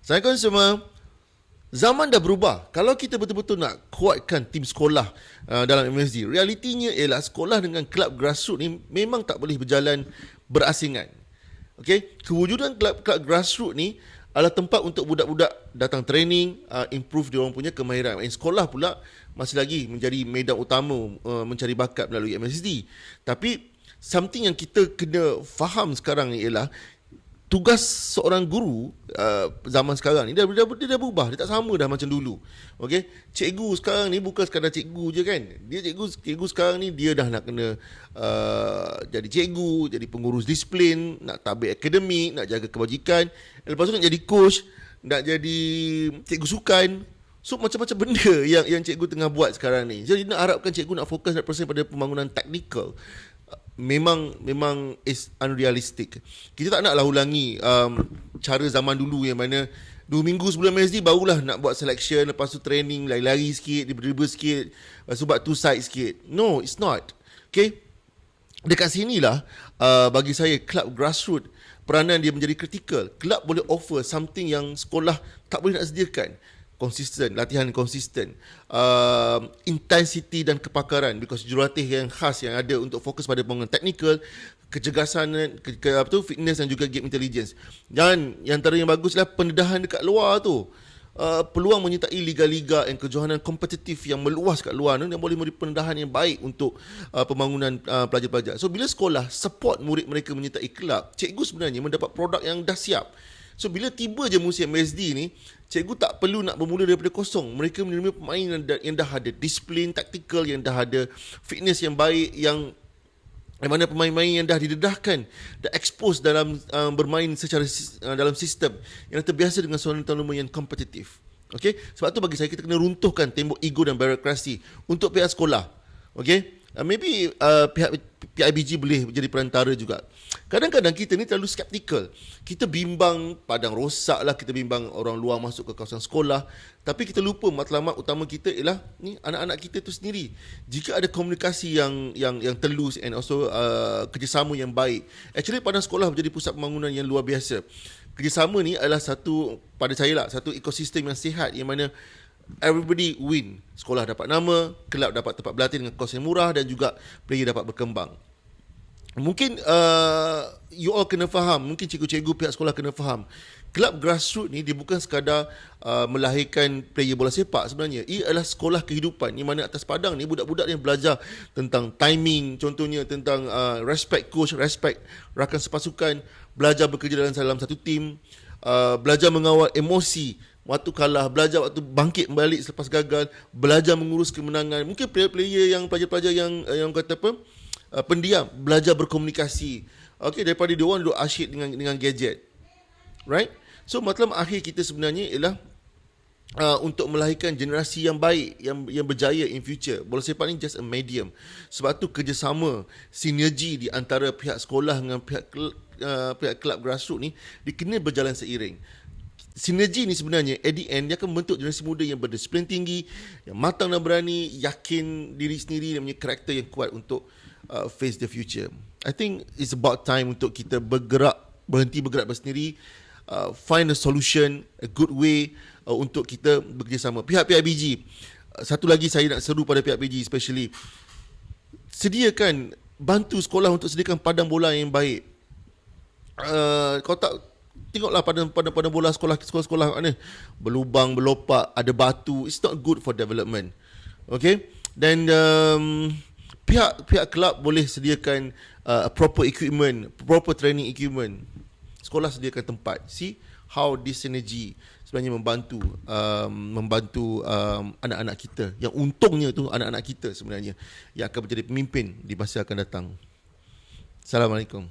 Assalamualaikum semua. Zaman dah berubah. Kalau kita betul-betul nak kuatkan tim sekolah dalam MSD, realitinya ialah sekolah dengan kelab grassroots ni memang tak boleh berjalan berasingan. Okey, kewujudan kelab-kelab grassroots ni adalah tempat untuk budak-budak datang training, improve dia orang punya kemahiran. Sekolah pula masih lagi menjadi medan utama mencari bakat melalui MSD. Tapi something yang kita kena faham sekarang ni ialah tugas seorang guru zaman sekarang ni dia dah berubah. Dia tak sama dah macam dulu. Okey, cikgu sekarang ni bukan sekadar cikgu je kan. Dia cikgu sekarang ni dia dah nak kena jadi cikgu, jadi pengurus disiplin, nak tabik akademik, nak jaga kebajikan, lepas tu nak jadi coach, nak jadi cikgu sukan. So macam-macam benda yang cikgu tengah buat sekarang ni. Jadi nak harapkan cikgu nak fokus 100% pada pembangunan teknikal, memang is unrealistic. Kita tak naklah ulangi cara zaman dulu yang mana 2 minggu sebelum MSD barulah nak buat selection, lepas tu training, lari-lari sikit, dribble sikit, lepas tu buat two side sikit. No, it's not. Okay, dekat sinilah bagi saya club grassroots peranan dia menjadi kritikal. Kelab boleh offer something yang sekolah tak boleh nak sediakan. Konsisten, latihan konsisten, intensity dan kepakaran, because jurulatih yang khas yang ada untuk fokus pada pembangunan teknikal, kecergasan, fitness dan juga game intelligence. Dan yang antara yang baguslah pendedahan dekat luar tu. Peluang menyertai liga-liga yang kejohanan kompetitif yang meluas kat luar ni, yang boleh memberi pendedahan yang baik untuk pembangunan pelajar-pelajar. So bila sekolah support murid mereka menyertai kelab, cikgu sebenarnya mendapat produk yang dah siap. So bila tiba je musim MSD ni, cikgu tak perlu nak bermula daripada kosong. Mereka menerima pemain yang dah ada disiplin taktikal, yang dah ada fitness yang baik, yang mana pemain-pemain yang dah didedahkan, dah expose dalam bermain secara dalam sistem yang terbiasa dengan suara tanduma yang kompetitif. Okay? Sebab tu bagi saya kita kena runtuhkan tembok ego dan birokrasi untuk pihak sekolah. Okay? Maybe pihak PIBG boleh menjadi perantara juga. Kadang-kadang kita ni terlalu skeptikal. Kita bimbang padang rosak lah, kita bimbang orang luar masuk ke kawasan sekolah. Tapi kita lupa matlamat utama kita ialah ni anak-anak kita tu sendiri. Jika ada komunikasi yang telus and also kerjasama yang baik, actually padang sekolah menjadi pusat pembangunan yang luar biasa. Kerjasama ni adalah satu, pada saya lah, satu ekosistem yang sihat yang mana everybody win. Sekolah dapat nama, kelab dapat tempat berlatih dengan kos yang murah, dan juga player dapat berkembang. Mungkin you all kena faham, mungkin cikgu-cikgu pihak sekolah kena faham, kelab grassroots ni dia bukan sekadar melahirkan player bola sepak sebenarnya. Ia adalah sekolah kehidupan, di mana atas padang ni budak-budak yang belajar tentang timing, contohnya tentang respect coach, respect rakan sepasukan, belajar bekerja dalam satu tim, belajar mengawal emosi waktu kalah, belajar waktu bangkit balik selepas gagal, belajar mengurus kemenangan. Mungkin player-player yang pelajar-pelajar yang kata apa, pendiam, belajar berkomunikasi. Okay, daripada dia orang duduk asyik dengan gadget. Right? So matlamat akhir kita sebenarnya ialah untuk melahirkan generasi yang baik, yang berjaya in future. Bola sepak ni just a medium. Sebab tu kerjasama, sinergi di antara pihak sekolah dengan pihak kelab grassroots ni dikena berjalan seiring. Sinergi ni sebenarnya at the end dia akan membentuk generasi muda yang berdisiplin tinggi, yang matang dan berani, yakin diri sendiri dan punya karakter yang kuat untuk face the future. I think it's about time untuk kita berhenti bergerak bersendiri, find a solution, a good way untuk kita bekerjasama. Pihak PIBG, satu lagi saya nak seru pada pihak PIBG especially, sediakan, bantu sekolah untuk sediakan padang bola yang baik. Kau tak tengoklah padang bola sekolah mana berlubang, berlopak, ada batu. It's not good for development. Okay? Dan pihak kelab boleh sediakan proper equipment, proper training equipment. Sekolah sediakan tempat. See how this synergy sebenarnya membantu anak-anak kita. Yang untungnya tu anak-anak kita sebenarnya yang akan menjadi pemimpin di masa akan datang. Assalamualaikum.